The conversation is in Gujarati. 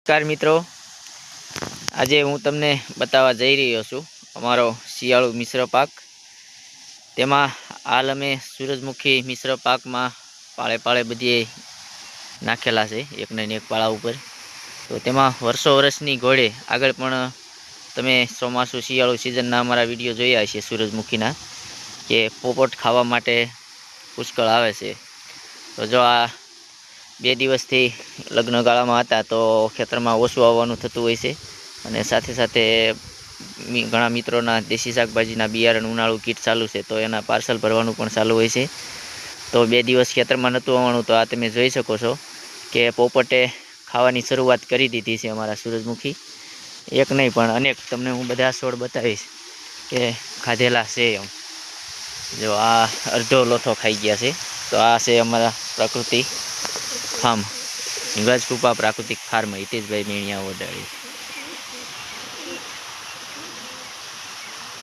નમસ્કાર મિત્રો, આજે હું તમને બતાવવા જઈ રહ્યો છું અમારો શિયાળુ મિશ્ર પાક. તેમાં હાલ અમે સૂરજમુખી મિશ્ર પાકમાં પાળે પાળે બધી નાખેલા છે, એકને એક પાળા ઉપર. તો તેમાં વર્ષો વર્ષની ઘોડે આગળ પણ તમે ચોમાસું શિયાળુ સિઝનના અમારા વિડીયો જોયા છે સૂરજમુખીના, કે પોપટ ખાવા માટે પુષ્કળ આવે છે. તો જો આ 2 દિવસથી લગ્ન ગાળામાં હતા તો ખેતરમાં ઓછું આવવાનું થતું હોય છે, અને સાથે સાથે ઘણા મિત્રોના દેશી શાકભાજીના બિયારણ ઉનાળુ કીટ ચાલુ છે, તો એના પાર્સલ ભરવાનું પણ ચાલુ હોય છે. તો 2 દિવસ ખેતરમાં નહોતું આવવાનું, તો આ તમે જોઈ શકો છો કે પોપટે ખાવાની શરૂઆત કરી દીધી છે અમારા સૂરજમુખી. એક નહીં પણ અનેક તમને હું બધા છોડ બતાવીશ કે ખાધેલા છે એમ. જો આ અડધો લોથો ખાઈ ગયા છે. તો આ છે અમારા પ્રકૃતિ ફાર્મ, હિંગળાજ કૃપા પ્રાકૃતિક ફાર્મ, હિતેશભાઈ મેણિયા ઓડાળી.